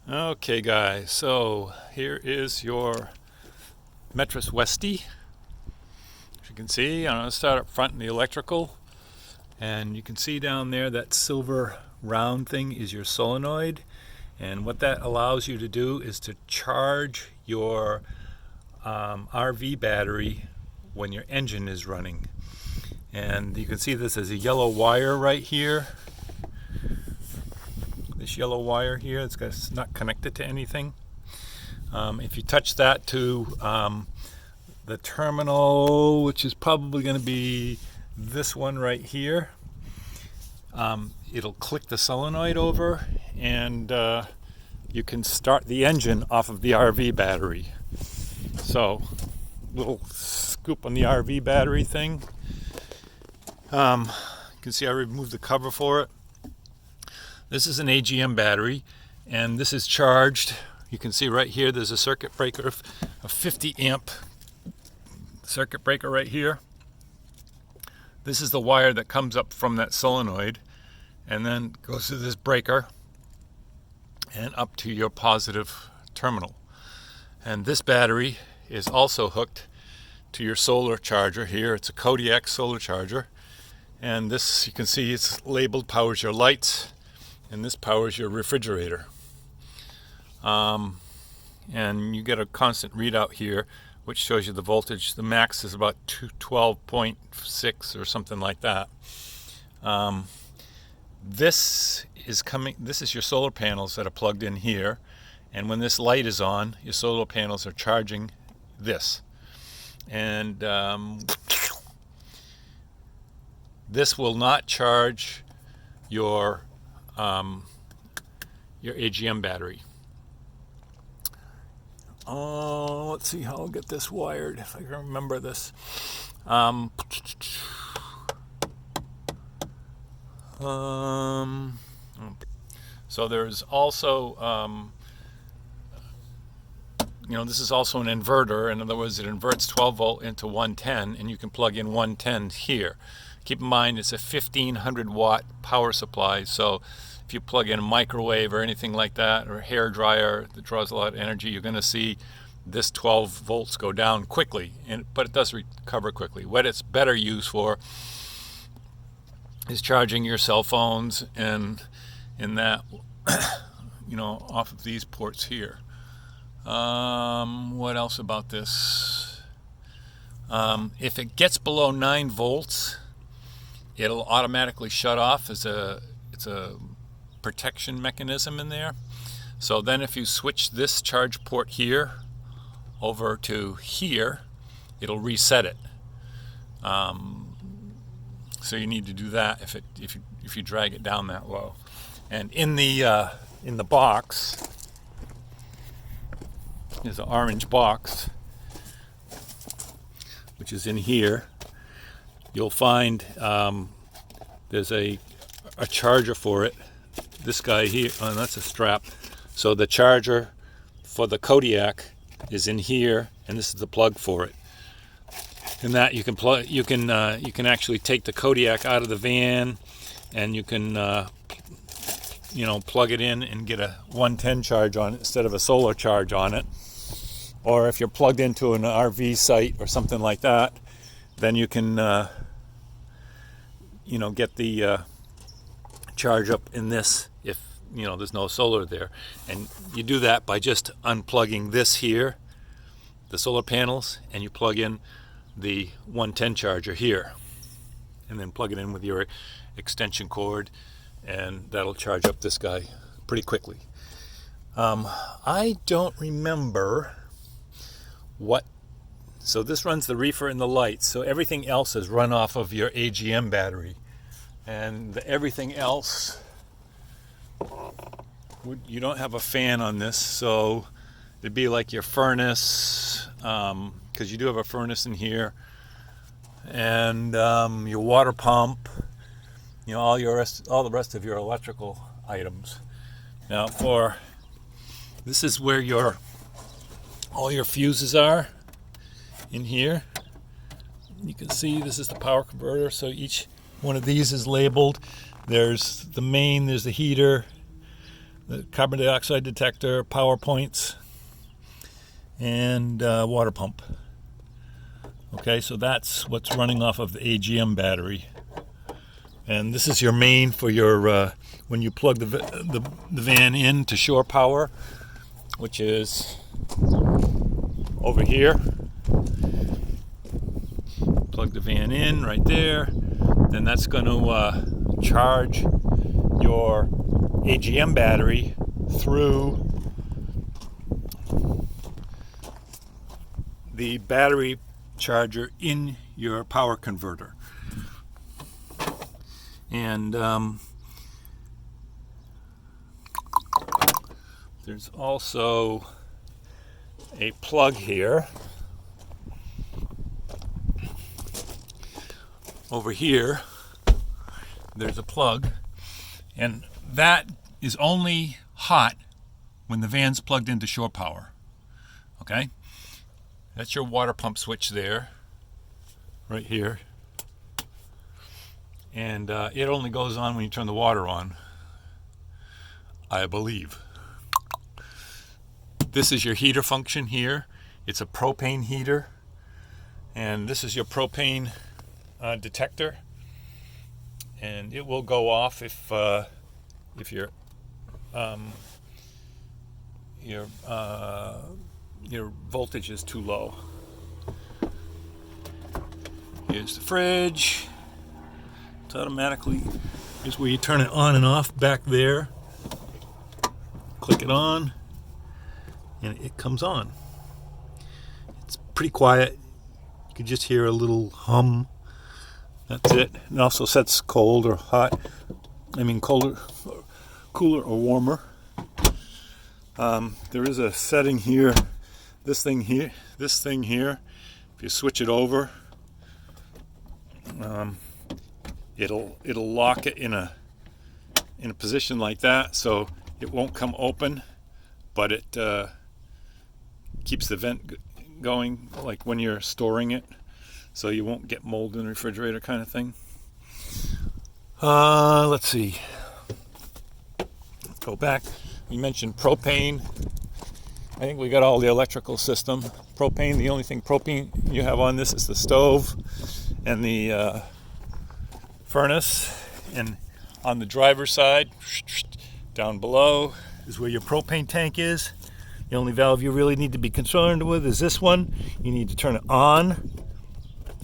Okay guys, so here is your Metris Westie. As you can see, I'm going to start up front in the electrical, and you can see down there that silver round thing is your solenoid, and what that allows you to do is to charge your RV battery when your engine is running. And you can see this as a yellow wire right here. This yellow wire here, it's not connected to anything. If you touch that to the terminal, which is probably going to be this one right here, it'll click the solenoid over, and you can start the engine off of the RV battery. So, little scoop on the RV battery thing. You can see I removed the cover for it. This is an AGM battery, and this is charged. You can see right here there's a circuit breaker, a 50 amp circuit breaker right here. This is the wire that comes up from that solenoid and then goes to this breaker and up to your positive terminal. And this battery is also hooked to your solar charger here. It's a Kodiak solar charger, and this, you can see it's labeled powers your lights, and this powers your refrigerator. And you get a constant readout here which shows you the voltage. The max is about 12.6 or something like that. This is your solar panels that are plugged in here, and when this light is on, your solar panels are charging this. And this will not charge your AGM battery. Let's see how I'll get this wired, if I can remember this. So there's also, this is also an inverter. In other words, it inverts 12 volt into 110, and you can plug in 110 here. Keep in mind, it's a 1500 watt power supply, so if you plug in a microwave or anything like that, or a hair dryer that draws a lot of energy, you're going to see this 12 volts go down quickly, but it does recover quickly. What it's better used for is charging your cell phones, and in that, off of these ports here. What else about this? If it gets below 9 volts, it'll automatically shut off. It's a protection mechanism in there. So then if you switch this charge port here over to here, it'll reset it. So you need to do that if you drag it down that low. And in the box is an orange box, which is in here. You'll find there's a charger for it. This guy here, that's a strap. So the charger for the Kodiak is in here, and this is the plug for it. In that you can actually take the Kodiak out of the van, and you can plug it in and get a 110 charge on it instead of a solar charge on it. Or if you're plugged into an RV site or something like that, then you can get the charge up in this if there's no solar there. And you do that by just unplugging this here, the solar panels, and you plug in the 110 charger here, and then plug it in with your extension cord, and that'll charge up this guy pretty quickly. I don't remember so this runs the reefer and the lights, so everything else is run off of your AGM battery. And everything else, you don't have a fan on this, so it'd be like your furnace, because you do have a furnace in here, and your water pump, all the rest of your electrical items. Now, this is where all your fuses are in here. You can see this is the power converter, so each one of these is labeled. There's the main, there's the heater, the carbon dioxide detector, power points, and water pump. Okay, so that's what's running off of the AGM battery. And this is your main for your when you plug the van in to shore power, which is over here. Plug the van in right there. Then that's going to charge your AGM battery through the battery charger in your power converter. And there's also a plug here. Over here, there's a plug, and that is only hot when the van's plugged into shore power. Okay? That's your water pump switch there, right here. And it only goes on when you turn the water on, I believe. This is your heater function here. It's a propane heater, and this is your propane detector, and it will go off if your voltage is too low. Here's the fridge. It's automatically, here's where you turn it on and off back there. Click it on, and it comes on. It's pretty quiet. You can just hear a little hum. That's it. It also sets cold or hot. I mean cooler or warmer. There is a setting here. This thing here. If you switch it over, it'll lock it in a position like that, so it won't come open, but it keeps the vent going, like when you're storing it, so you won't get mold in the refrigerator, kind of thing. Let's see. Let's go back. You mentioned propane. I think we got all the electrical system. Propane, the only thing propane you have on this is the stove and the furnace. And on the driver's side, down below, is where your propane tank is. The only valve you really need to be concerned with is this one. You need to turn it on,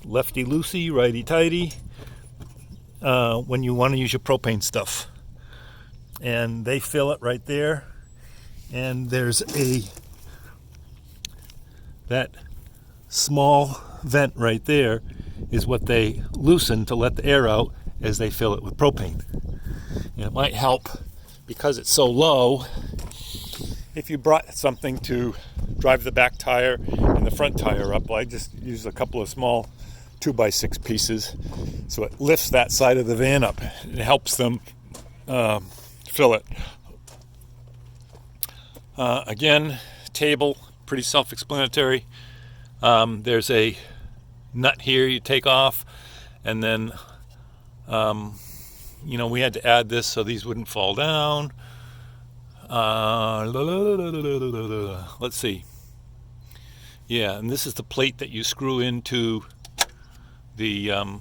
lefty-loosey, righty-tighty, when you want to use your propane stuff. And they fill it right there. And there's that small vent right there is what they loosen to let the air out as they fill it with propane. And it might help, because it's so low, if you brought something to drive the back tire and the front tire up. I just use a couple of small 2x6 pieces, so it lifts that side of the van up. It helps them fill it. Again, table, pretty self-explanatory. There's a nut here you take off, and then we had to add this so these wouldn't fall down. Let's see. Yeah, and this is the plate that you screw into the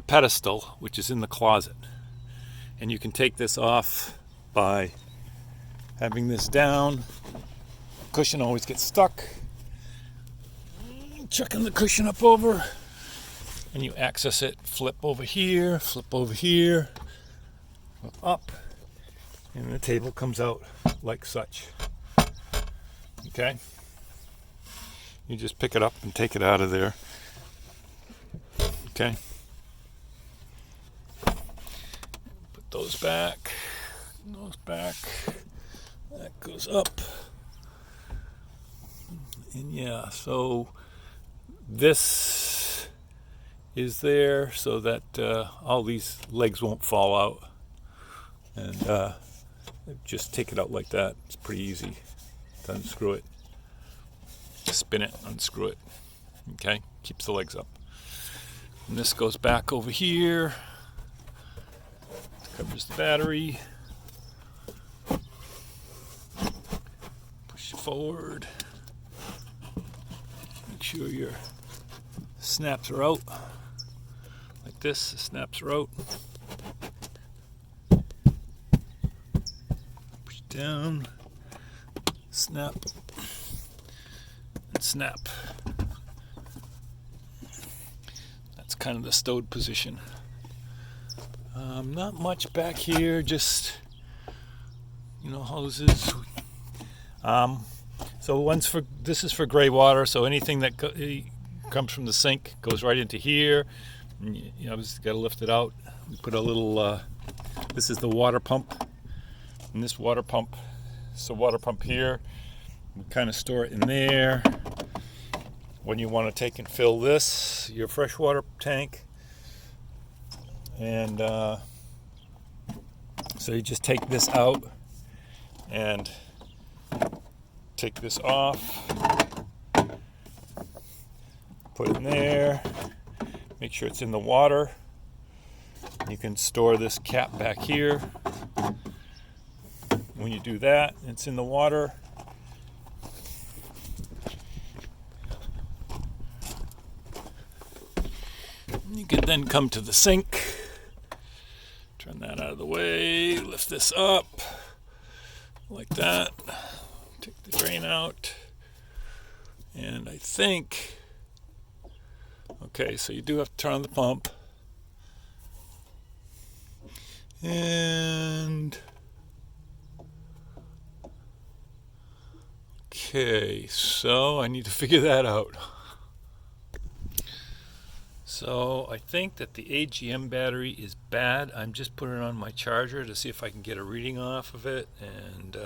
pedestal, which is in the closet. And you can take this off by having this down. Cushion always gets stuck. Chucking the cushion up over, and you access it. Flip over here, up, and the table comes out like such. Okay? You just pick it up and take it out of there. Okay? Put those back. That goes up. And yeah, so this is there so that all these legs won't fall out. And just take it out like that. It's pretty easy to unscrew it. Spin it, unscrew it. Okay? Keeps the legs up. And this goes back over here. Covers the battery. forward. Make sure your snaps are out. Like this, the snaps are out. Push down, snap, and snap. That's kind of the stowed position. Not much back here, just hoses. So this is for gray water, so anything that comes from the sink goes right into here. And you just got to lift it out. We put a little, this is the water pump, and this water pump, so water pump here, we kind of store it in there. When you want to take and fill this, your freshwater tank, and so you just take this out and take this off, put it in there, make sure it's in the water. You can store this cap back here. When you do that, it's in the water. You can then come to the sink, turn that out of the way, lift this up like that, take the drain out, and I think, okay, so you do have to turn on the pump, and okay, so I need to figure that out. So I think that the AGM battery is bad. I'm just putting it on my charger to see if I can get a reading off of it, and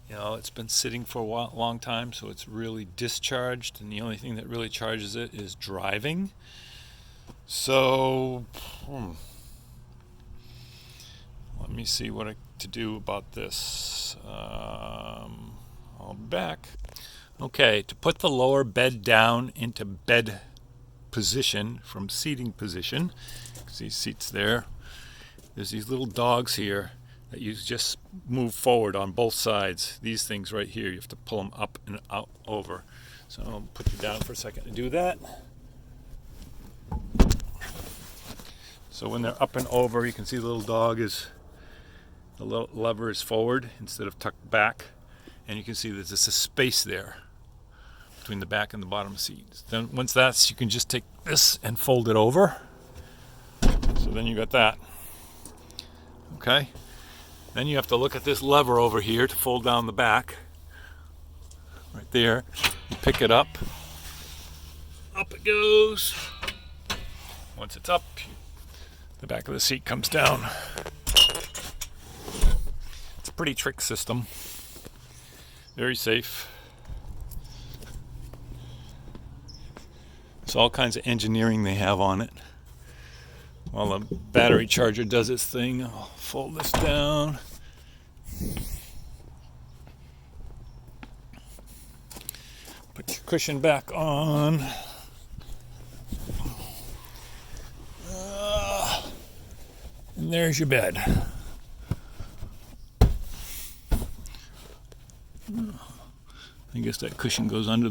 it's been sitting for a long time, so it's really discharged, and the only thing that really charges it is driving. So let me see what to do about this. I'll be back. Okay, to put the lower bed down into bed position from seating position, because these seats there's these little dogs here that you just move forward on both sides. These things right here, you have to pull them up and out over. So I'll put you down for a second to do that. So when they're up and over, you can see the little dog the little lever is forward instead of tucked back, and you can see there's just a space there between the back and the bottom seats. Then once that's, you can just take this and fold it over. So then you got that. Okay. Then you have to look at this lever over here to fold down the back. Right there. You pick it up. Up it goes. Once it's up, the back of the seat comes down. It's a pretty trick system. Very safe. It's all kinds of engineering they have on it. While the battery charger does its thing, I'll fold this down. Put your cushion back on. And there's your bed. I guess that cushion goes under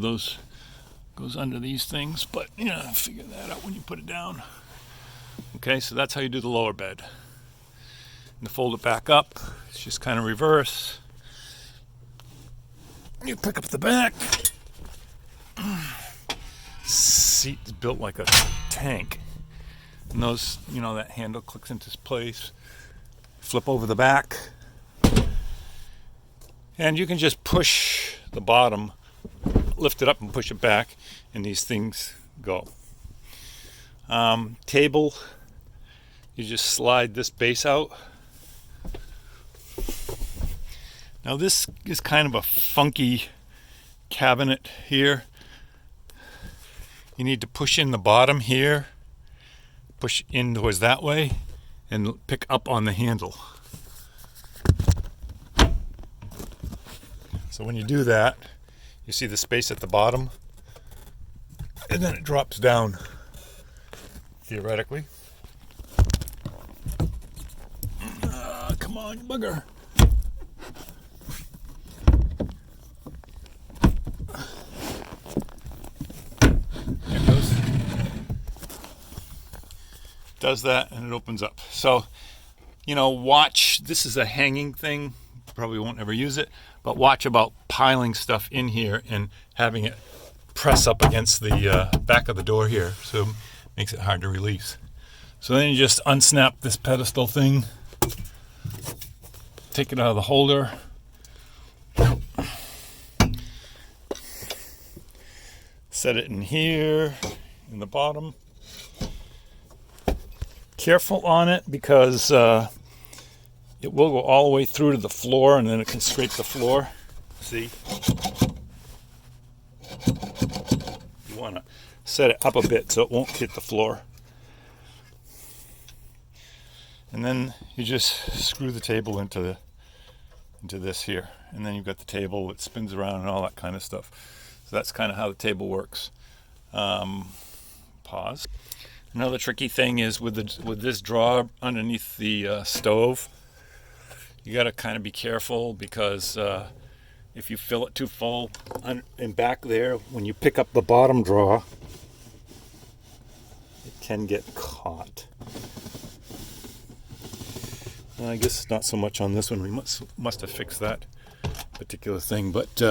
these things, but figure that out when you put it down. Okay, so that's how you do the lower bed. And to fold it back up, it's just kind of reverse. You pick up the back. Seat is built like a tank. And those, that handle clicks into place. Flip over the back. And you can just push the bottom, lift it up and push it back, and these things go. Table, you just slide this base out. Now this is kind of a funky cabinet here. You need to push in the bottom here, push in towards that way, and pick up on the handle. So when you do that, you see the space at the bottom, and then it drops down, theoretically. Come on, bugger. does that and it opens up. So, watch. This is a hanging thing. Probably won't ever use it, but watch about piling stuff in here and having it press up against the back of the door here, so it makes it hard to release. So then you just unsnap this pedestal thing, take it out of the holder, set it in here in the bottom. Careful on it because it will go all the way through to the floor and then it can scrape the floor. See? You want to set it up a bit so it won't hit the floor. And then you just screw the table into this here. And then you've got the table that spins around and all that kind of stuff. So that's kind of how the table works. Pause. Another tricky thing is with this drawer underneath the stove, you got to kind of be careful because if you fill it too full and back there, when you pick up the bottom drawer, it can get caught. Well, I guess not so much on this one. We must have fixed that particular thing. But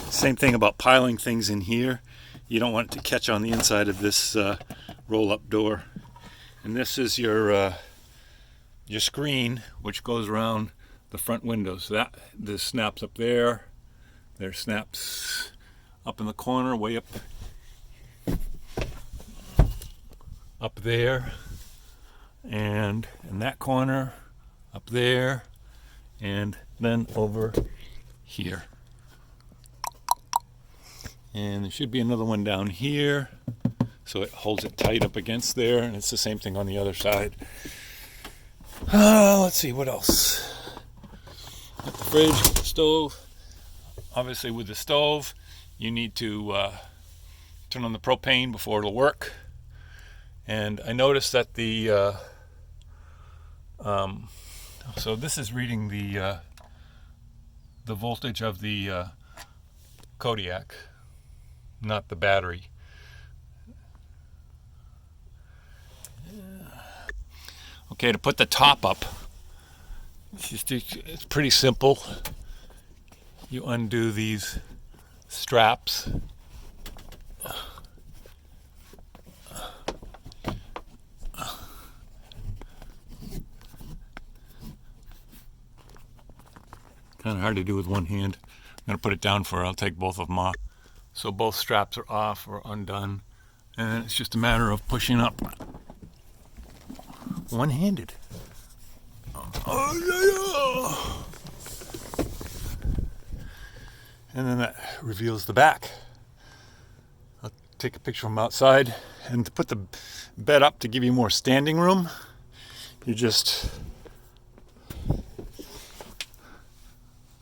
same thing about piling things in here. You don't want it to catch on the inside of this roll-up door. And this is your screen, which goes around the front windows. So this snaps up there. There snaps up in the corner, way up there, and in that corner, up there, and then over here. And there should be another one down here, so it holds it tight up against there, and it's the same thing on the other side. Let's see, what else? Got the fridge, got the stove. Obviously with the stove, you need to turn on the propane before it'll work. And I noticed that so this is reading the voltage of the Kodiak, not the battery. Okay, to put the top up, it's pretty simple. You undo these straps. Kind of hard to do with one hand. I'm going to put it down I'll take both of them off. So both straps are off or undone. And it's just a matter of pushing up one-handed. Oh, yeah, yeah. And then that reveals the back. I'll take a picture from outside. And to put the bed up to give you more standing room, you just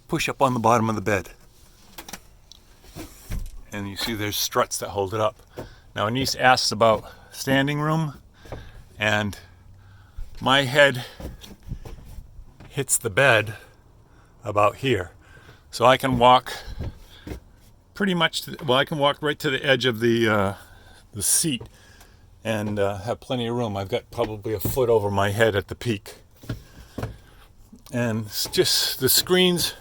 push up on the bottom of the bed. And you see there's struts that hold it up. Now Anise asks about standing room, and my head hits the bed about here. So I can walk pretty much, I can walk right to the edge of the seat and have plenty of room. I've got probably a foot over my head at the peak. And it's just the screens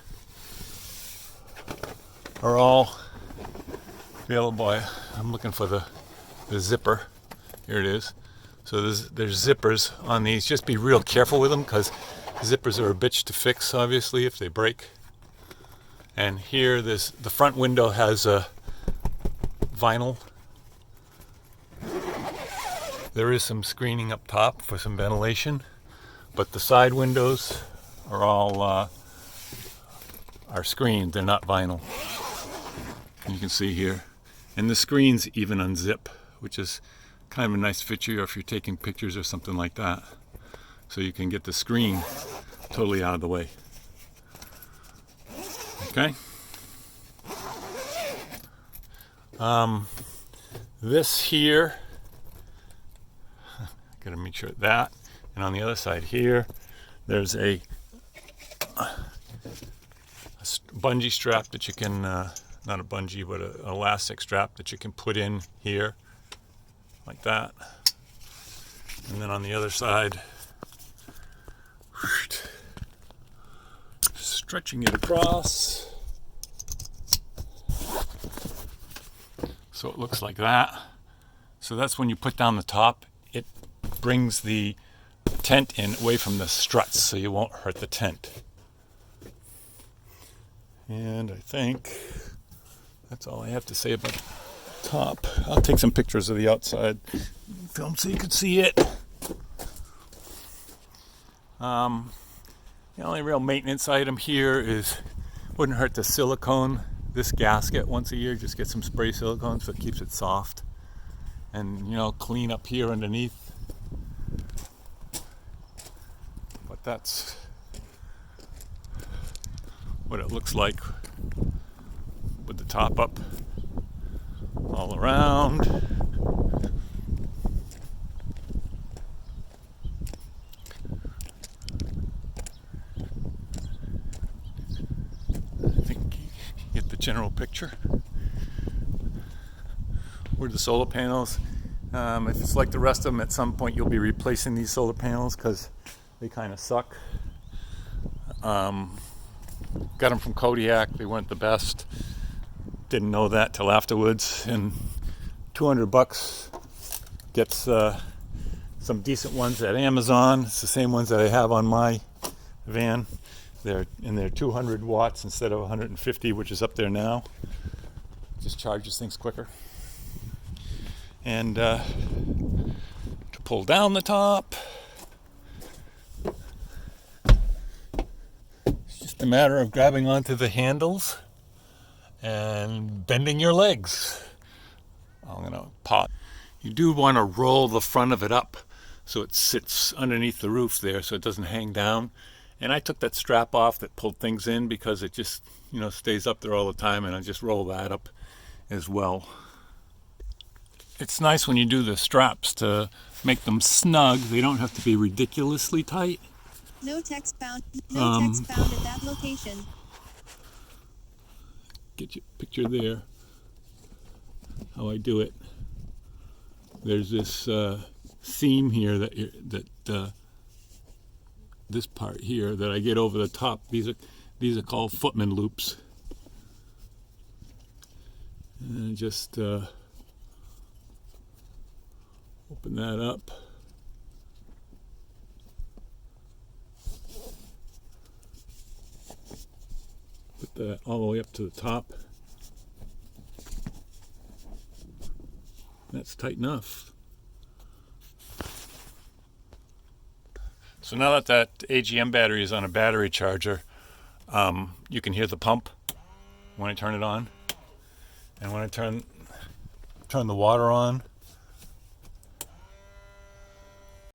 are all available. I'm looking for the zipper. Here it is. So there's zippers on these. Just be real careful with them because zippers are a bitch to fix, obviously, if they break. And here, the front window has a vinyl. There is some screening up top for some ventilation, but the side windows are all are screened. They're not vinyl. You can see here. And the screens even unzip, which is kind of a nice feature if you're taking pictures or something like that. So you can get the screen totally out of the way. Okay. This here, gotta make sure that, and on the other side here, there's a bungee strap that you can, not a bungee, but an elastic strap that you can put in here, like that. And then on the other side, stretching it across. So it looks like that. So that's when you put down the top, it brings the tent in away from the struts so you won't hurt the tent. And I think that's all I have to say about the top. I'll take some pictures of the outside film so you can see it. The only real maintenance item here is, wouldn't hurt to silicone this gasket once a year. Just get some spray silicone so it keeps it soft. And, you know, clean up here underneath. But that's what it looks like with the top up all around. I think you get the general picture. Where the solar panels, if it's like the rest of them, at some point you'll be replacing these solar panels because they kind of suck. Got them from Kodiak. They weren't the best. Didn't know that till afterwards. And $200 gets some decent ones at Amazon. It's the same ones that I have on my van. They're 200 watts instead of 150, which is up there now. Just charges things quicker. And to pull down the top, it's just a matter of grabbing onto the handles and bending your legs. I'm going to pause. You do want to roll the front of it up so it sits underneath the roof there so it doesn't hang down. And I took that strap off that pulled things in because it just, you know, stays up there all the time, and I just roll that up as well. It's nice when you do the straps to make them snug. They don't have to be ridiculously tight. No text found. No text found at that location. Get your picture there. How I do it. There's this seam here that this part here that I get over the top. These are called footman loops. And just open that up. Put that all the way up to the top. That's tight enough. So now that AGM battery is on a battery charger, you can hear the pump when I turn it on. And when I turn the water on,